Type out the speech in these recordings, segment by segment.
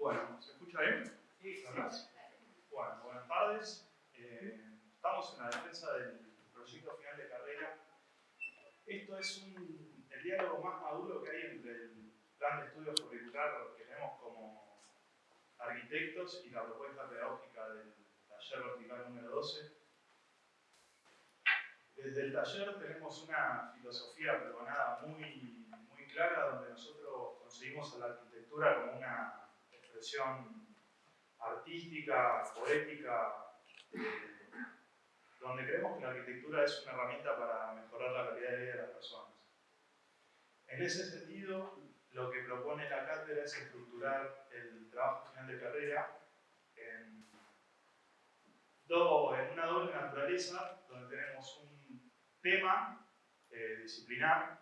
Bueno, ¿se escucha bien? Sí. Bueno, buenas tardes. Estamos en la defensa del proyecto final de carrera. Esto es el diálogo más maduro que hay entre el plan de estudios curricular que tenemos como arquitectos y la propuesta pedagógica del taller vertical número 12. Desde el taller tenemos una filosofía pregonada muy clara, donde nosotros concebimos a la arquitectura como una expresión artística, poética, donde creemos que la arquitectura es una herramienta para mejorar la calidad de vida de las personas. En ese sentido, lo que propone la cátedra es estructurar el trabajo final de carrera en una doble naturaleza, donde tenemos un tema disciplinar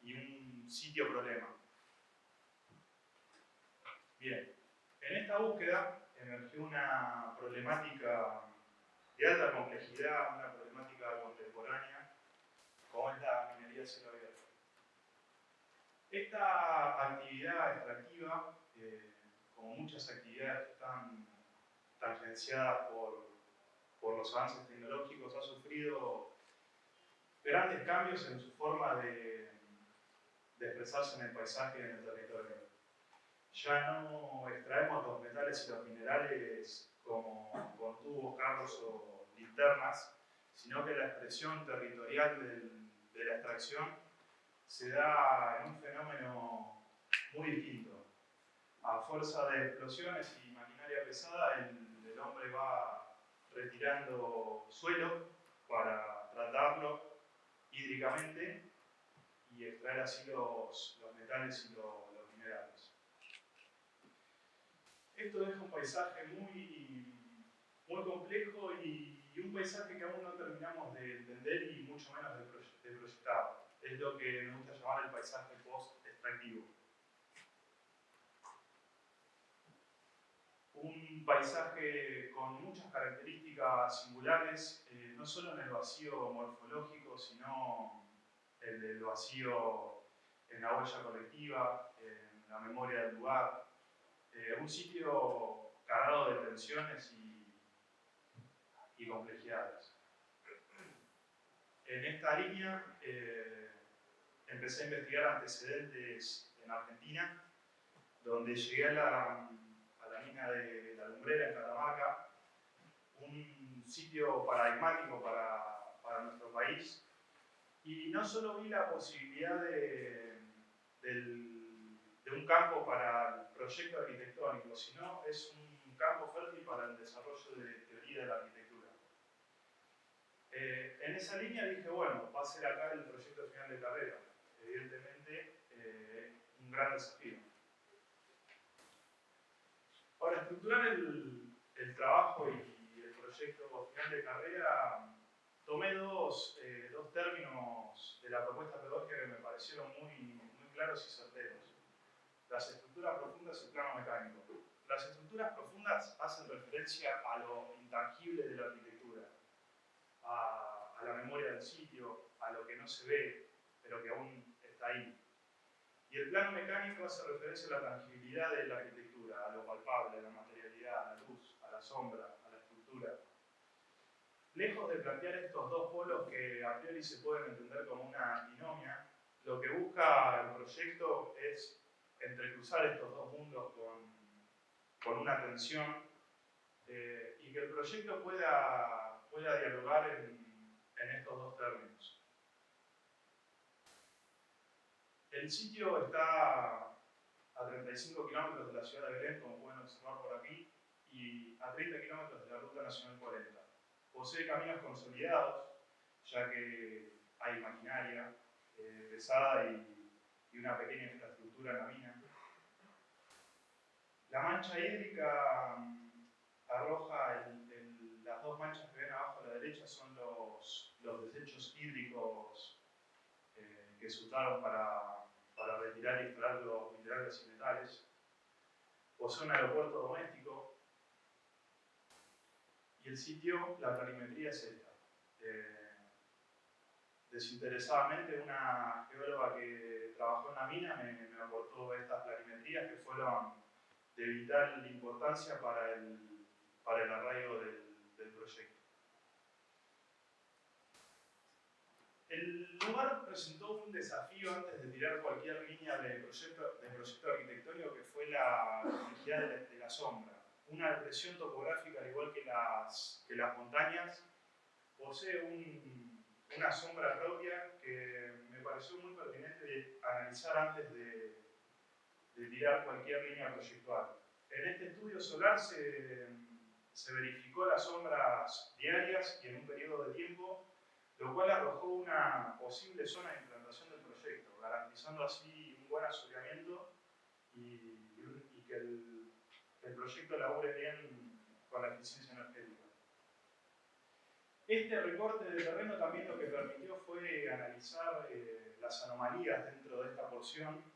y un sitio problema. Bien, en esta búsqueda emergió una problemática de alta complejidad, una problemática contemporánea, como es la minería a cielo abierto. Esta actividad extractiva, como muchas actividades que están tangenciadas por los avances tecnológicos, ha sufrido grandes cambios en su forma de expresarse en el paisaje y en el territorio. Ya no extraemos los metales y los minerales como con tubos, carros o linternas, sino que la expresión territorial de la extracción se da en un fenómeno muy distinto. A fuerza de explosiones y maquinaria pesada, el hombre va retirando suelo para tratarlo hídricamente y extraer así los metales y los minerales. Esto deja un paisaje muy complejo y un paisaje que aún no terminamos de entender y mucho menos de proyectar. Es lo que me gusta llamar el paisaje post-extractivo. Un paisaje con muchas características singulares, no solo en el vacío morfológico, sino en el vacío en la huella colectiva, en la memoria del lugar. Un sitio cargado de tensiones y complejidades. En esta línea empecé a investigar antecedentes en Argentina, donde llegué a la mina de La Lumbrera en Catamarca, un sitio paradigmático para nuestro país, y no solo vi la posibilidad de un campo para el proyecto arquitectónico, sino es un campo fértil para el desarrollo de teoría de la arquitectura. En esa línea dije, bueno, va a ser acá el proyecto final de carrera. Evidentemente, un gran desafío. Para estructurar el trabajo y el proyecto final de carrera, tomé dos términos de la propuesta pedagógica que me parecieron muy claros y certeros. Las estructuras profundas y el plano mecánico. Las estructuras profundas hacen referencia a lo intangible de la arquitectura, a la memoria del sitio, a lo que no se ve, pero que aún está ahí. Y el plano mecánico hace referencia a la tangibilidad de la arquitectura, a lo palpable, a la materialidad, a la luz, a la sombra, a la estructura. Lejos de plantear estos dos polos que a priori se pueden entender como una antinomia, lo que busca el proyecto es entrecruzar estos dos mundos con una tensión y que el proyecto pueda dialogar en estos dos términos. El sitio está a 35 kilómetros de la ciudad de Belén, como pueden observar por aquí, y a 30 kilómetros de la Ruta Nacional 40. Posee caminos consolidados, ya que hay maquinaria pesada y una pequeña infraestructura en la mina. La mancha hídrica arroja las dos manchas que ven abajo a la derecha son los desechos hídricos que se usaron para retirar y extraer los minerales y metales. Posee un aeropuerto doméstico y el sitio, la planimetría es esta. Desinteresadamente, una geóloga que trabajó en la mina me aportó estas planimetrías que fueron vital importancia para el arraigo del proyecto. El lugar presentó un desafío antes de tirar cualquier línea de proyecto arquitectónico, que fue la complejidad de la sombra. Una depresión topográfica, al igual que las montañas, posee una sombra propia que me pareció muy pertinente analizar antes de tirar cualquier línea proyectual. En este estudio solar se verificó las sombras diarias y en un periodo de tiempo, lo cual arrojó una posible zona de implantación del proyecto, garantizando así un buen asoleamiento y que el proyecto labure bien con la eficiencia energética. Este recorte de terreno también lo que permitió fue analizar las anomalías dentro de esta porción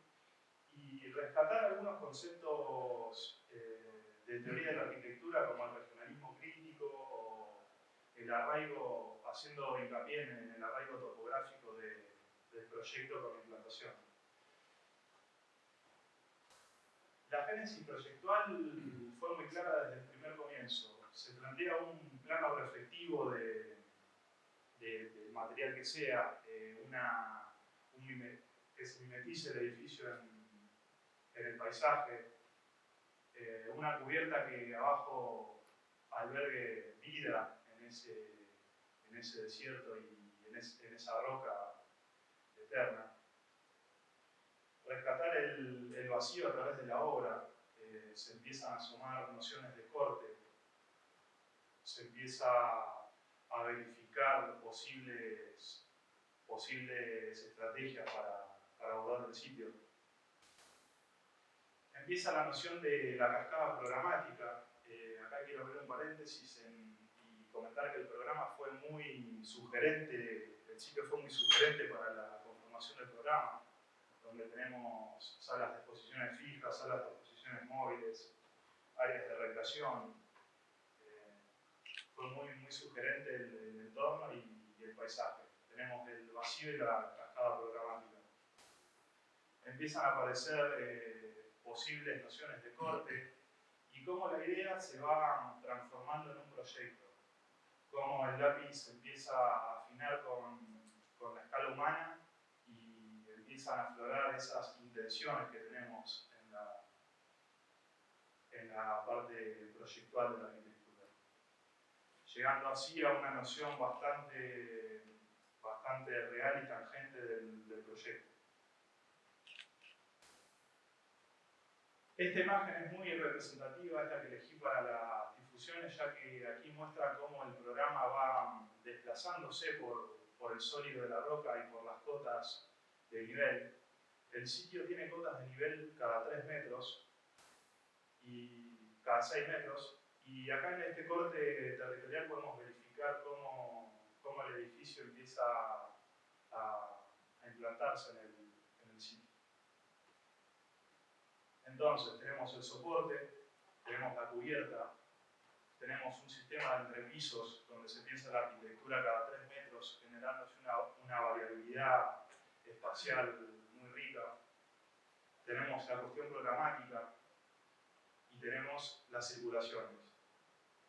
y rescatar algunos conceptos de teoría de la arquitectura, como el regionalismo crítico o el arraigo, haciendo hincapié en el arraigo topográfico del proyecto con la implantación. La génesis proyectual fue muy clara desde el primer comienzo. Se plantea un plano reflectivo del material que sea, que se mimetice el edificio en el paisaje, una cubierta que abajo albergue vida en ese desierto y en esa roca eterna. Rescatar el vacío a través de la obra, se empiezan a asomar nociones de corte, se empieza a verificar posibles estrategias para abordar el sitio. Empieza la noción de la cascada programática. Acá quiero abrir un paréntesis y comentar que el programa fue muy sugerente, el sitio fue muy sugerente para la conformación del programa, donde tenemos salas de exposiciones fijas, salas de exposiciones móviles, áreas de recreación. Fue muy sugerente el entorno y el paisaje. Tenemos el vacío y la cascada programática. Empiezan a aparecer posibles nociones de corte y cómo la idea se va transformando en un proyecto. Cómo el lápiz empieza a afinar con la escala humana y empiezan a aflorar esas intenciones que tenemos en la parte proyectual de la arquitectura. Llegando así a una noción bastante real y tangente del proyecto. Esta imagen es muy representativa, es la que elegí para las difusiones, ya que aquí muestra cómo el programa va desplazándose por el sólido de la roca y por las cotas de nivel. El sitio tiene cotas de nivel cada 3 metros y cada 6 metros, y acá en este corte territorial podemos verificar cómo el edificio empieza a implantarse en el sitio. Entonces, tenemos el soporte, tenemos la cubierta, tenemos un sistema de entrepisos donde se piensa la arquitectura cada 3 metros, generándose una variabilidad espacial muy rica. Tenemos la cuestión programática y tenemos las circulaciones.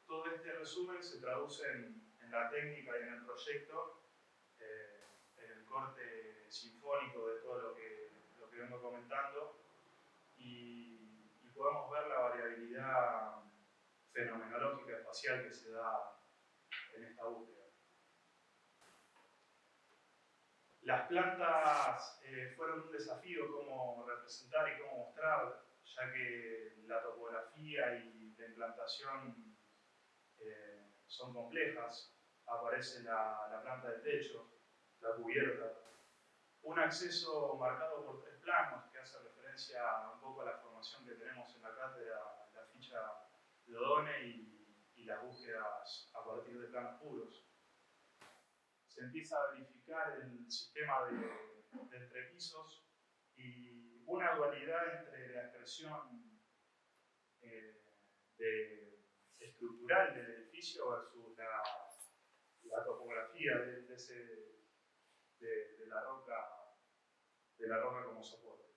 Todo este resumen se traduce en la técnica y en el proyecto, en el corte sinfónico de todo lo que vengo comentando, y podemos ver la variabilidad fenomenológica espacial que se da en esta búsqueda. Las plantas fueron un desafío cómo representar y cómo mostrar, ya que la topografía y la implantación son complejas. Aparece la planta de techo, la cubierta, un acceso marcado por 3 planos que hace referencia un poco a la formación que tenemos en la cátedra, la ficha de Odone y las búsquedas a partir de planos puros. Se empieza a verificar el sistema de entrepisos y una dualidad entre la expresión estructural del edificio versus la topografía de la roca como soporte.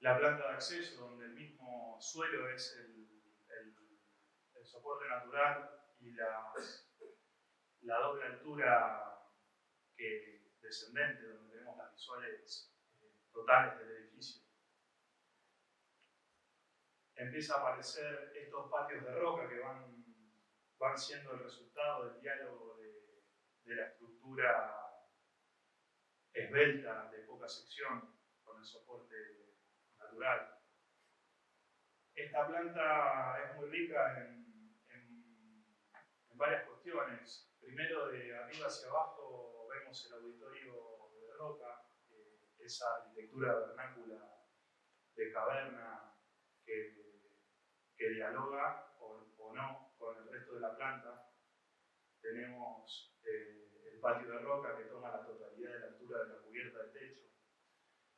la planta de acceso, donde el mismo suelo es el soporte natural y la doble altura descendente, donde vemos las visuales totales del edificio. Empieza a aparecer estos patios de roca que van siendo el resultado del diálogo de la estructura esbelta de poca sección con el soporte natural. Esta planta es muy rica en varias cuestiones. Primero, de arriba hacia abajo vemos el auditorio de roca, esa arquitectura vernácula de caverna que dialoga o no con el resto de la planta. Tenemos el patio de roca que toma la totalidad de la altura de la cubierta del techo.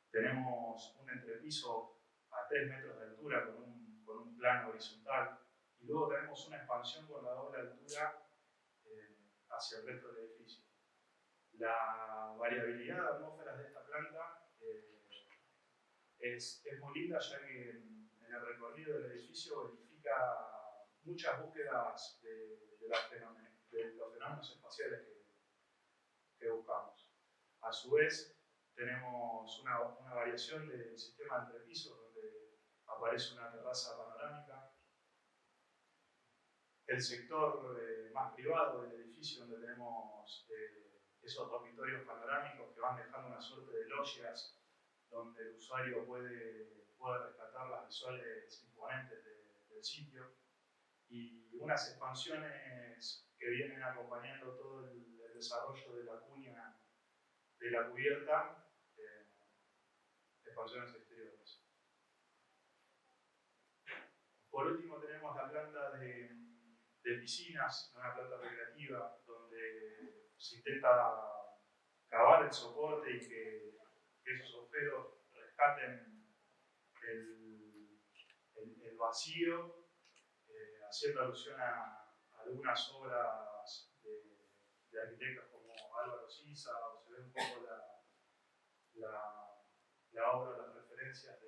Tenemos un entrepiso a 3 metros de altura con un plano horizontal. Y luego tenemos una expansión con la doble altura hacia el resto del edificio. La variabilidad de atmósferas de esta planta es muy linda, ya que en el recorrido del edificio verifica muchas búsquedas de los fenómenos espaciales que buscamos. A su vez, tenemos una variación del sistema de entrepisos, donde aparece una terraza panorámica. El sector más privado del edificio, donde tenemos esos dormitorios panorámicos que van dejando una suerte de logias, donde el usuario puede rescatar las visuales imponentes del sitio, y unas expansiones que vienen acompañando todo el desarrollo de la cuña de la cubierta, expansiones exteriores. Por último, tenemos la planta de piscinas, una planta recreativa, donde se intenta cavar el soporte y que esos agujeros rescaten el vacío, haciendo alusión a algunas obras de arquitectos como Álvaro Siza, o se ve un poco la obra, las referencias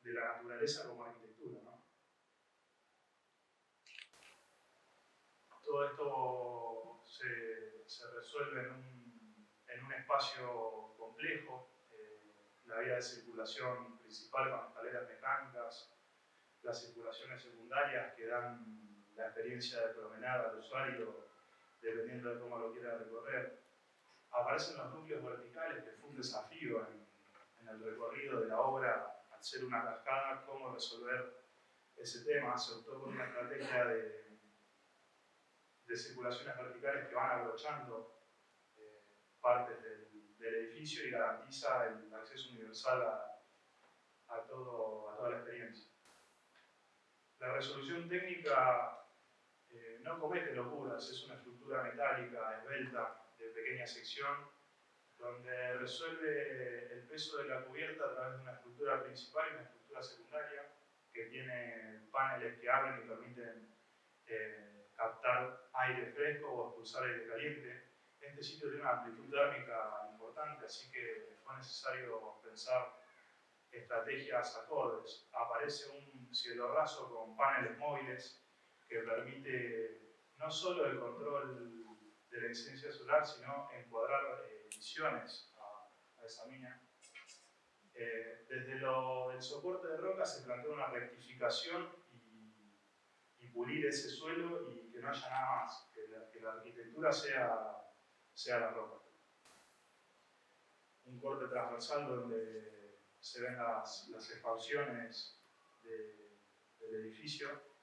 de la naturaleza como arquitectura, ¿no? Todo esto se resuelve en un espacio complejo. La vía de circulación principal con escaleras mecánicas, las circulaciones secundarias que dan la experiencia de promenada al usuario dependiendo de cómo lo quiera recorrer. Aparecen los núcleos verticales, que fue un desafío en el recorrido de la obra, al ser una cascada, cómo resolver ese tema. Se optó por una estrategia de circulaciones verticales que van abrochando partes del edificio y garantiza el acceso universal a toda la experiencia. La resolución técnica no comete locuras, es una estructura metálica, esbelta, de pequeña sección, donde resuelve el peso de la cubierta a través de una estructura principal y una estructura secundaria que tiene paneles que abren y permiten captar aire fresco o expulsar aire caliente. Este sitio tiene una amplitud térmica importante, así que fue necesario pensar estrategias acordes. Aparece un cielo raso con paneles móviles que permite no solo el control de la incidencia solar, sino encuadrar emisiones a esa mina. Desde el soporte de roca se plantea una rectificación y pulir ese suelo y que no haya nada más, que la arquitectura sea la roca. Un corte transversal donde se ven las expansiones del edificio.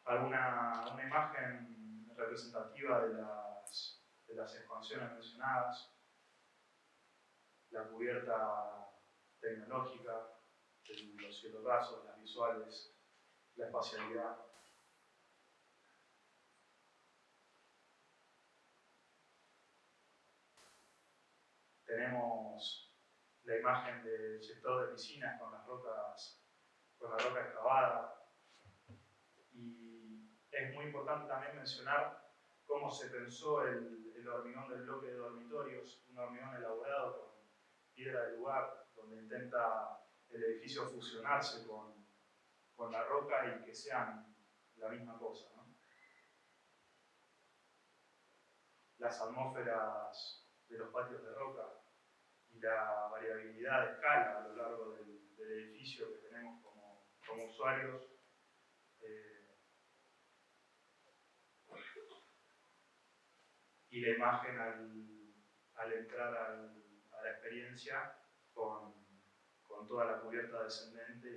Una imagen representativa de las expansiones mencionadas, la cubierta tecnológica, los cielos rasos, las visuales, la espacialidad. Tenemos la imagen del sector de piscinas con la roca excavada. Y es muy importante también mencionar cómo se pensó el hormigón del bloque de dormitorios, un hormigón elaborado con piedra del lugar, donde intenta el edificio fusionarse con la roca y que sean la misma cosa, ¿no? Las atmósferas de los patios de roca y la variabilidad de escala a lo largo del edificio que tenemos como usuarios, y la imagen al entrar a la experiencia con toda la cubierta descendente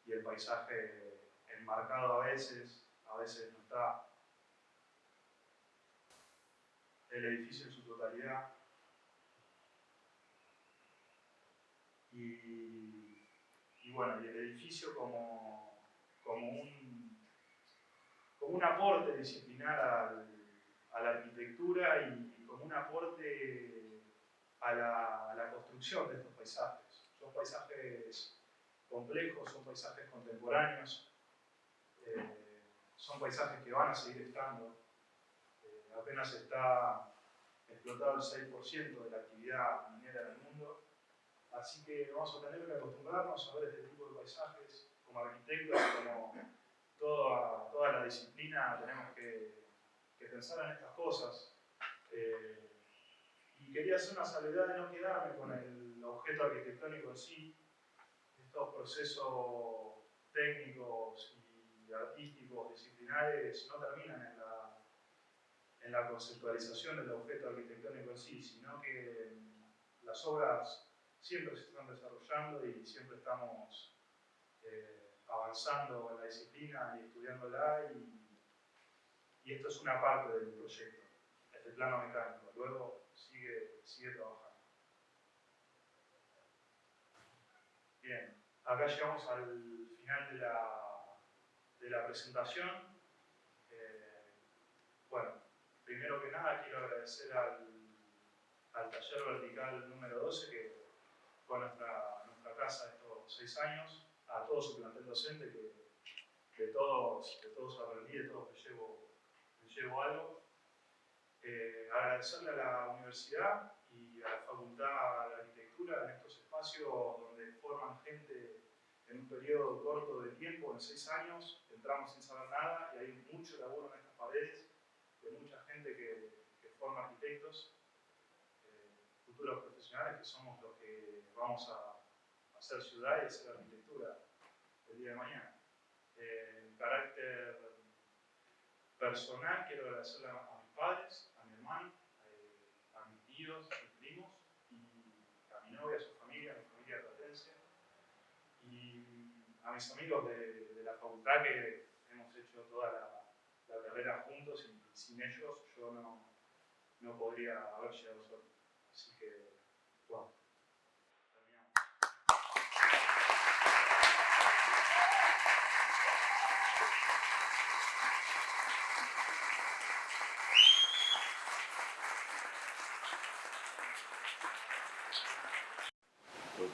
y el paisaje enmarcado a veces no está, el edificio en su totalidad. Y bueno, y el edificio como un aporte disciplinar a la arquitectura y como un aporte a la construcción de estos paisajes. Son paisajes complejos, son paisajes contemporáneos, son paisajes que van a seguir estando. Apenas está explotado el 6% de la actividad minera en el mundo, así que vamos a tener que acostumbrarnos a ver este tipo de paisajes. Como arquitectos, como toda la disciplina, tenemos que pensar en estas cosas. Y quería hacer una salvedad de no quedarme con el objeto arquitectónico en sí. Estos procesos técnicos y artísticos, disciplinares, no terminan en la conceptualización del objeto arquitectónico en sí, sino que las obras siempre se están desarrollando y siempre estamos avanzando en la disciplina y estudiándola, y esto es una parte del proyecto, es el plano mecánico, luego sigue trabajando. Bien, acá llegamos al final de la presentación. Bueno, primero que nada quiero agradecer al taller vertical número 12, que fue nuestra casa estos 6 años, a todo su plantel docente, que de todos aprendí, de todos me llevo algo. Agradecerle a la universidad y a la Facultad de Arquitectura en estos espacios donde forman gente en un periodo corto de tiempo, en 6 años, entramos sin saber nada y hay mucho laburo en estas paredes de mucha gente que forma arquitectos, futuros profesionales que somos los que vamos a hacer ciudad y hacer arquitectura el día de mañana. En carácter personal, quiero agradecerle a mis padres, a mi hermano, a mis tíos, a mis primos, y a mi novia, a su familia, a mi familia platense, y a mis amigos de la facultad, que hemos hecho toda la carrera juntos, y sin ellos yo no podría haber llegado solo. Así que, bueno, terminamos.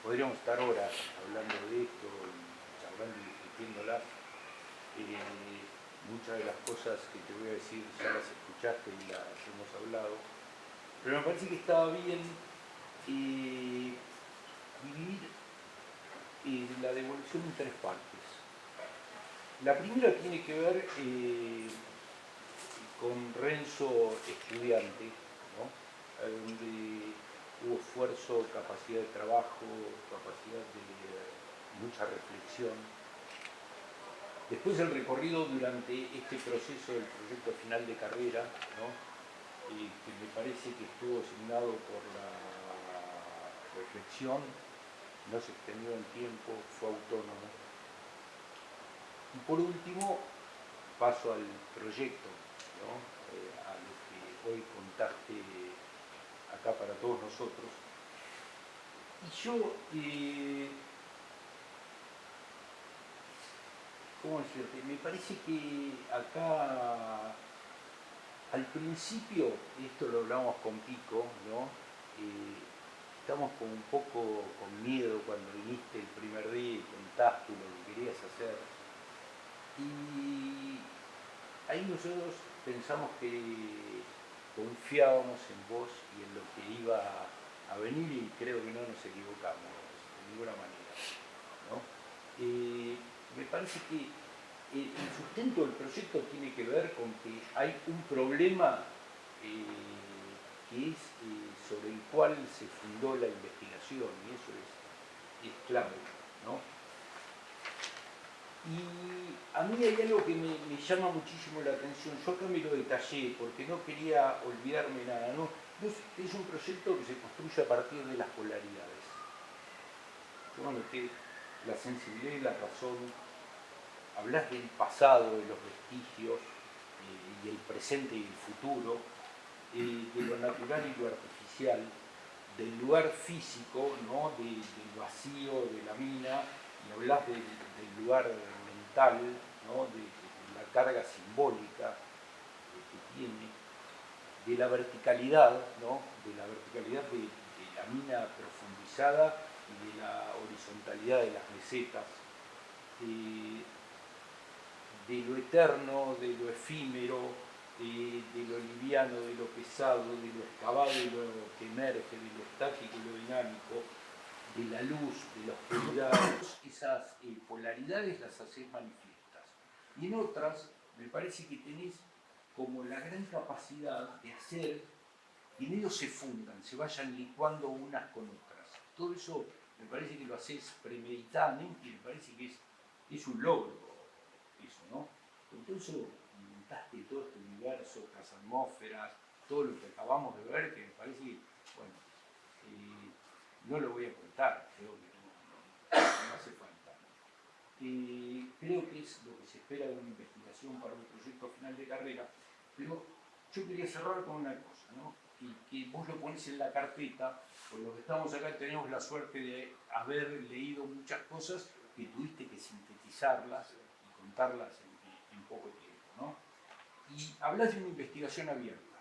Podríamos estar horas hablando de esto, charlando y discutiéndola. Muchas de las cosas que te voy a decir ya las escuchaste y las hemos hablado, pero me parece que estaba bien dividir la devolución en 3 partes. La primera tiene que ver con Renzo estudiante, ¿no? Donde hubo esfuerzo, capacidad de trabajo, capacidad de mucha reflexión. Después el recorrido durante este proceso del proyecto final de carrera, ¿no? Que me parece que estuvo signado por la reflexión, no se extendió en tiempo, fue autónomo. Y por último, paso al proyecto, ¿no? A lo que hoy contaste acá para todos nosotros. Y yo, ¿cómo decirte? Me parece que acá, al principio, esto lo hablamos con Pico, ¿no? Estamos como un poco con miedo cuando viniste el primer día y contaste lo que querías hacer. Y ahí nosotros pensamos que confiábamos en vos y en lo que iba a a venir y creo que no nos equivocamos de ninguna manera, ¿no? Me parece que el sustento del proyecto tiene que ver con que hay un problema que es sobre el cual se fundó la investigación, y eso es clave, ¿no? Y a mí hay algo que me llama muchísimo la atención. Yo acá me lo detallé porque no quería olvidarme nada, ¿no? Es un proyecto que se construye a partir de las polaridades. Yo noté la sensibilidad y la razón. Hablas del pasado, de los vestigios, y el presente y el futuro, de lo natural y lo artificial, del lugar físico, ¿no? Del vacío de la mina, y hablas del lugar mental, ¿no? De la carga simbólica que tiene, de la verticalidad, ¿no? De la verticalidad de la mina profundizada y de la horizontalidad de las mesetas, de lo eterno, de lo efímero, de lo liviano, de lo pesado, de lo excavado y lo que emerge, de lo estático y lo dinámico, de la luz, de la oscuridad. Esas polaridades las haces manifiestas. Y en otras, me parece que tenés como la gran capacidad de hacer que en ellos se fundan, se vayan licuando unas con otras. Todo eso me parece que lo haces premeditadamente y me parece que es un logro eso, ¿no? Con todo eso inventaste todo este universo, las atmósferas, todo lo que acabamos de ver, que me parece que, bueno, no lo voy a contar, creo que no hace falta. Creo que es lo que se espera de una investigación para un proyecto final de carrera, pero yo quería cerrar con una cosa, ¿no? Y que vos lo pones en la carpeta, pues los que estamos acá tenemos la suerte de haber leído muchas cosas que tuviste que sintetizarlas y contarlas en poco tiempo, ¿no? Y hablas de una investigación abierta,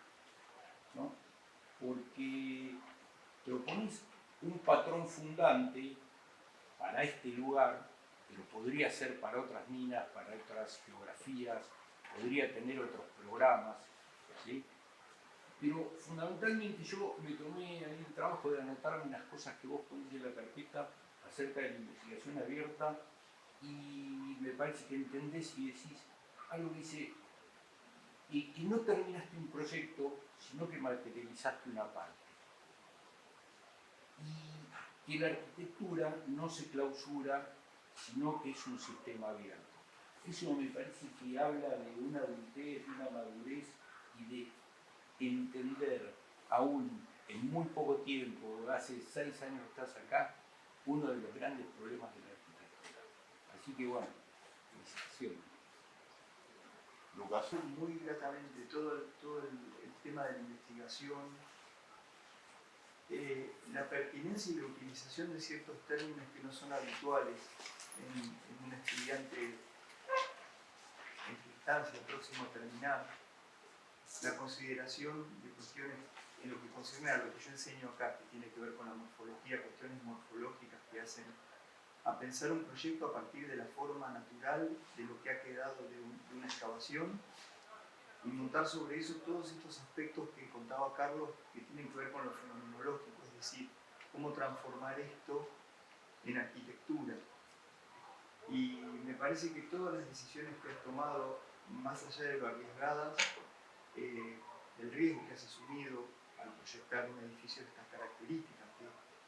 ¿no? Porque propones un patrón fundante para este lugar, pero podría ser para otras minas, para otras geografías, podría tener otros programas, ¿sí? Pero fundamentalmente yo me tomé ahí el trabajo de anotarme unas cosas que vos ponés en la carpeta acerca de la investigación abierta y me parece que entendés y decís algo que dice que no terminaste un proyecto, sino que materializaste una parte. Y que la arquitectura no se clausura, sino que es un sistema abierto. Eso me parece que habla de una adultez, de una madurez y de entender aún en muy poco tiempo, hace 6 años que estás acá, uno de los grandes problemas de la arquitectura. Así que bueno, felicitaciones. Lucas. Muy gratamente todo el tema de la investigación, la pertinencia y la utilización de ciertos términos que no son habituales en un estudiante en su instancia próximo a terminar, la consideración de cuestiones en lo que concierne a lo que yo enseño acá, que tiene que ver con la morfología, cuestiones morfológicas que hacen a pensar un proyecto a partir de la forma natural de lo que ha quedado de una excavación y montar sobre eso todos estos aspectos que contaba Carlos que tienen que ver con lo fenomenológico, es decir, cómo transformar esto en arquitectura. Y me parece que todas las decisiones que has tomado, más allá de lo arriesgadas, del riesgo que has asumido al proyectar un edificio de estas características, que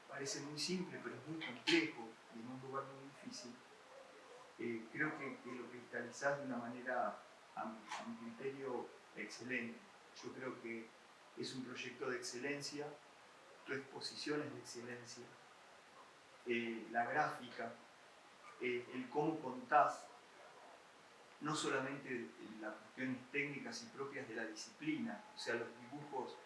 parece muy simple pero es muy complejo y en un lugar muy difícil, creo que lo cristalizás de una manera, a mi criterio, excelente. Yo creo que es un proyecto de excelencia, tu exposición es de excelencia, la gráfica, el cómo contás, no solamente las cuestiones técnicas y propias de la disciplina, o sea, los dibujos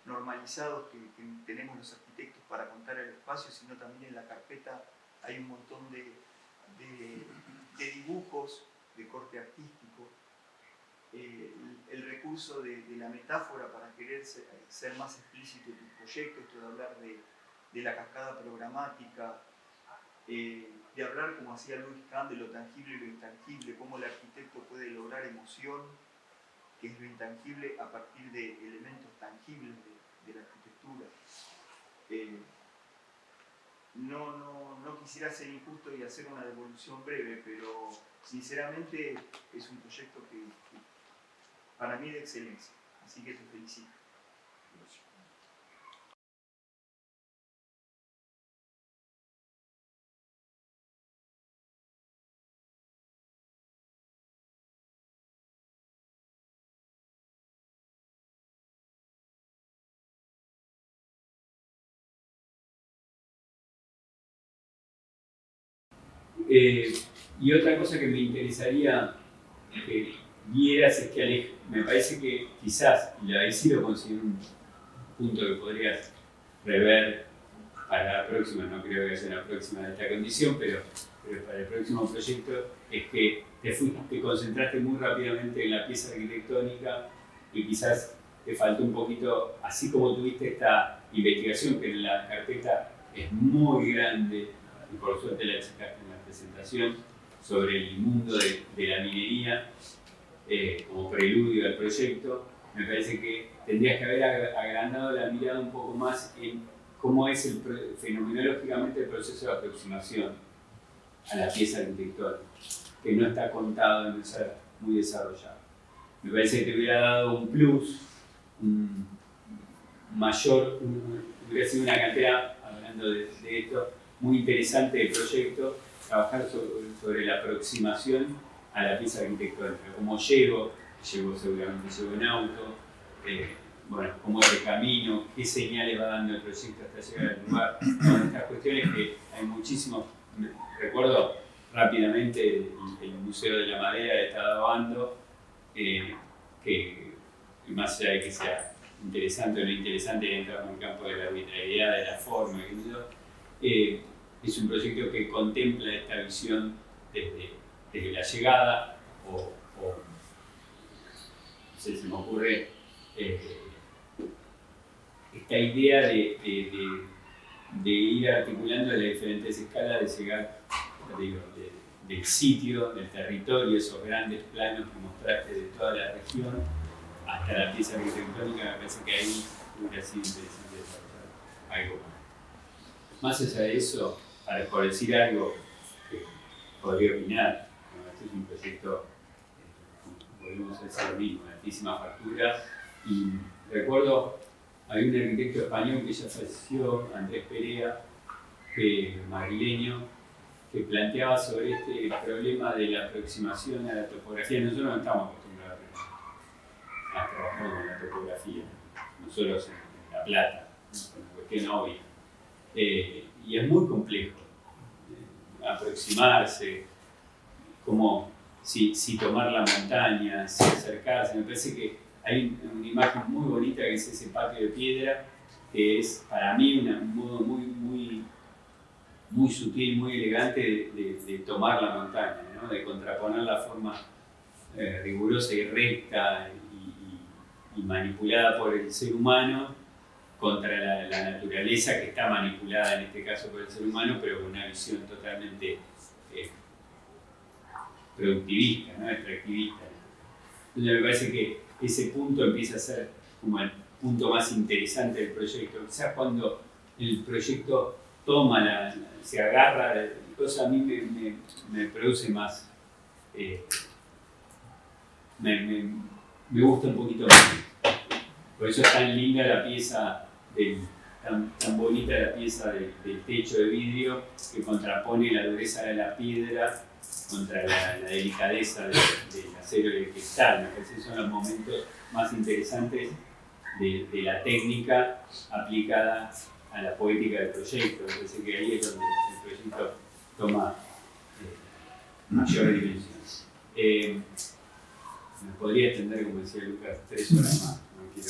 normalizados que tenemos los arquitectos para contar el espacio, sino también en la carpeta hay un montón de dibujos de corte artístico, el recurso de la metáfora para querer ser más explícito en tu proyecto, esto de hablar de la cascada programática, de hablar como hacía Luis Kahn de lo tangible y lo intangible, cómo el arquitecto puede lograr emoción, que es lo intangible, a partir de elementos tangibles de la arquitectura. No quisiera ser injusto y hacer una devolución breve, pero sinceramente es un proyecto que para mí es de excelencia, así que te felicito. Y otra cosa que me interesaría que vieras es que me parece que quizás, y ahí sí lo considero un punto que podrías rever para la próxima, no creo que sea la próxima de esta condición, pero para el próximo proyecto, es que te concentraste muy rápidamente en la pieza arquitectónica y quizás te faltó un poquito, así como tuviste esta investigación que en la carpeta es muy grande, y por suerte la explicaste en la presentación, sobre el mundo de la minería como preludio al proyecto, me parece que tendrías que haber agrandado la mirada un poco más en cómo es fenomenológicamente el proceso de aproximación a la pieza arquitectónica, que no está contado en ser muy desarrollado. Me parece que te hubiera dado un plus, hubiera sido una cantera, hablando de esto, muy interesante del proyecto, trabajar sobre la aproximación a la pieza arquitectónica, cómo llego seguramente en auto, bueno, cómo es el camino, qué señales va dando el proyecto hasta llegar al lugar. Bueno, estas cuestiones que hay muchísimos. Recuerdo rápidamente el Museo de la Madera de Estado que más allá de que sea interesante o no interesante, entra en el campo de la arbitrariedad, de la forma, es un proyecto que contempla esta visión desde la llegada o no sé, se me ocurre esta idea de ir articulando las diferentes escalas de llegar, del sitio, del territorio, esos grandes planos que mostraste de toda la región, hasta la pieza arquitectónica. Me parece que ahí hubiera sido interesante desarrollar algo más allá de eso, por decir algo que podría opinar. Bueno, este es un proyecto, volvemos a decir lo mismo, de altísima factura, y recuerdo, hay un arquitecto español que ya falleció, Andrés Perea, madrileño, que planteaba sobre este problema de la aproximación a la topografía. Nosotros no estamos acostumbrados a trabajar con la topografía, nosotros en La Plata, es una cuestión obvia. Y es muy complejo aproximarse, como si tomar la montaña, si acercarse. Me parece que hay una imagen muy bonita que es ese patio de piedra, que es para mí un modo muy sutil, muy elegante de tomar la montaña, ¿no? De contraponer la forma rigurosa y recta y manipulada por el ser humano contra la naturaleza, que está manipulada en este caso por el ser humano, pero con una visión totalmente productivista, ¿no? Extractivista. Entonces me parece que ese punto empieza a ser como el punto más interesante del proyecto. Quizás cuando el proyecto se agarra de cosas, a mí me produce más, me gusta un poquito más. Por eso es tan linda la pieza, tan bonita la pieza del techo de vidrio, que contrapone la dureza de la piedra contra la delicadeza del acero y el cristal. Me parece que son los momentos más interesantes de la técnica aplicada a la poética del proyecto. Me parece que ahí es donde el proyecto toma mayor dimensión. Me podría extender, como decía Lucas, 3 horas más. No quiero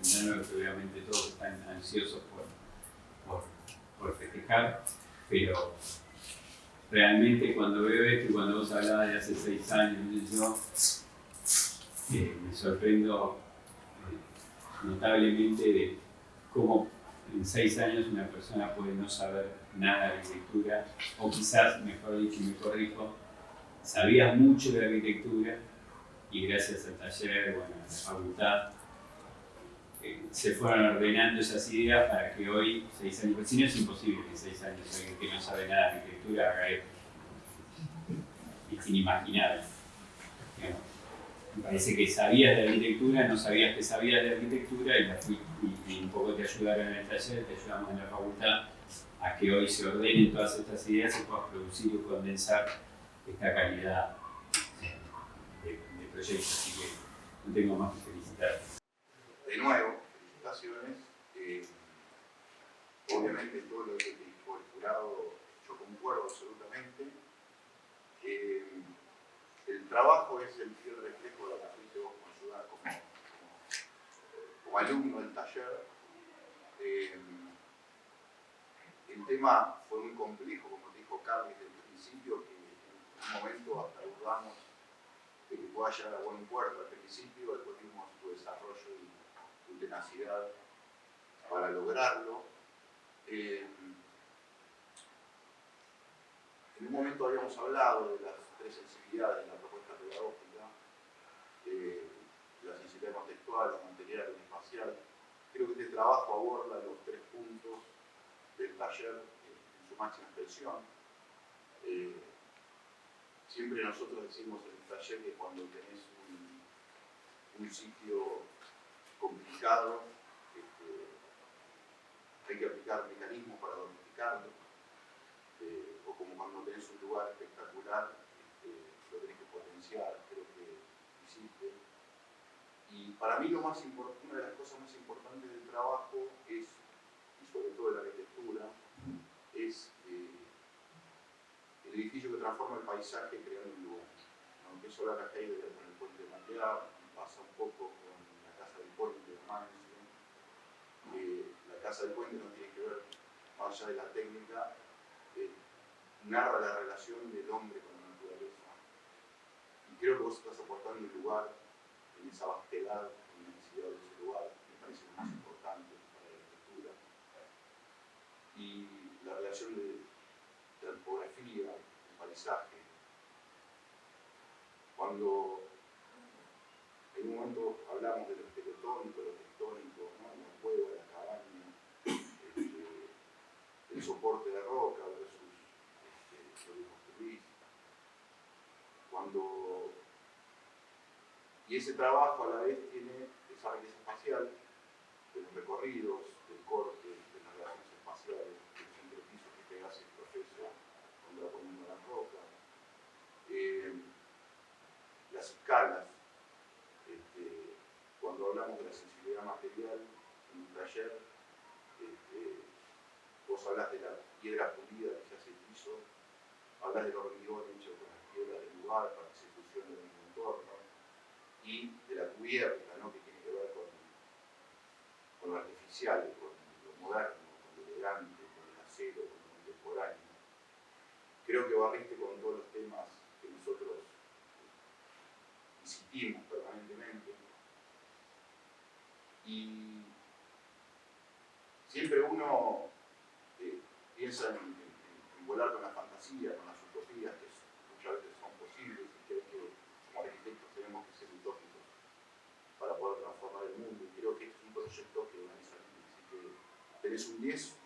extenderme porque obviamente todos están ansiosos por festejar, pero realmente cuando veo esto y cuando vos hablabas de hace 6 años, me sorprendo notablemente de cómo en 6 años una persona puede no saber nada de arquitectura, o quizás, mejor dicho, me corrijo, sabías mucho de arquitectura y gracias al taller, bueno, a la facultad, se fueron ordenando esas ideas para que hoy, 6 años, pues si no es imposible que 6 años alguien que no sabe nada de arquitectura haga esto. Es inimaginable. Digamos. Me parece que sabías de arquitectura, no sabías que sabías de arquitectura y un poco te ayudaron en el taller, te ayudamos en la facultad a que hoy se ordenen todas estas ideas y puedas producir y condensar esta calidad de proyectos. Así que no tengo más que felicitar. De nuevo, felicitaciones. Obviamente todo lo que dijo el jurado yo concuerdo absolutamente. El trabajo es el fiel reflejo de lo que fuiste vos como alumno del taller. El tema fue muy complejo, como dijo Carlos desde el principio, que en un momento hasta dudamos de que pueda llegar a buen puerto al principio, después vimos tu desarrollo y tu tenacidad para lograrlo. En un momento habíamos hablado de las 3 sensibilidades de la propuesta pedagógica, la sensibilidad contextual, la material y la espacial. Creo que este trabajo aborda los 3 puntos del taller en su máxima expresión. Siempre nosotros decimos en el taller que cuando tenés un sitio complicado, hay que aplicar mecanismos para domesticarlo, o como cuando tenés un lugar espectacular, lo tenés que potenciar, creo que hiciste. Y para mí una de las cosas más importantes del trabajo es, y sobre todo de la arquitectura, es el edificio que transforma el paisaje creando un lugar. Aunque eso la caja idea con el puente de Mandear, pasa un poco con la casa del puente de Manso. La casa del puente no tiene que ver, más allá de la técnica, narra la relación del hombre con la naturaleza. Y creo que vos estás aportando un lugar en esa vastedad, en la necesidad de ese lugar, me parece lo más importante para la arquitectura. Y la relación de la topografía, el paisaje. Cuando en un momento hablamos de lo arquitectónico, lo tectónico, ¿no? La cueva, la cabaña, el soporte de roca versus lo que construís. Y ese trabajo a la vez tiene esa riqueza espacial de los recorridos, del corte, de las relaciones espaciales, de los interpisos que pegas el proceso contraponiendo la roca, las escalas. Cuando hablamos de la sensibilidad material en un taller, vos hablas de la piedra pulida que se hace el piso, hablas del hormigón hecho con las piedras del lugar para que se fusionen en el entorno, y de la cubierta, ¿no? Que tiene que ver con lo artificial, con lo moderno, con lo elegante, con el acero, con lo contemporáneo. Creo que barriste con todos los temas que nosotros insistimos permanentemente. Y siempre uno piensa en volar con la fantasía, con las utopías, que muchas veces son posibles, y creo que como arquitectos tenemos que ser utópicos para poder transformar el mundo. Y creo que este es un proyecto que organiza. Así que tenés un 10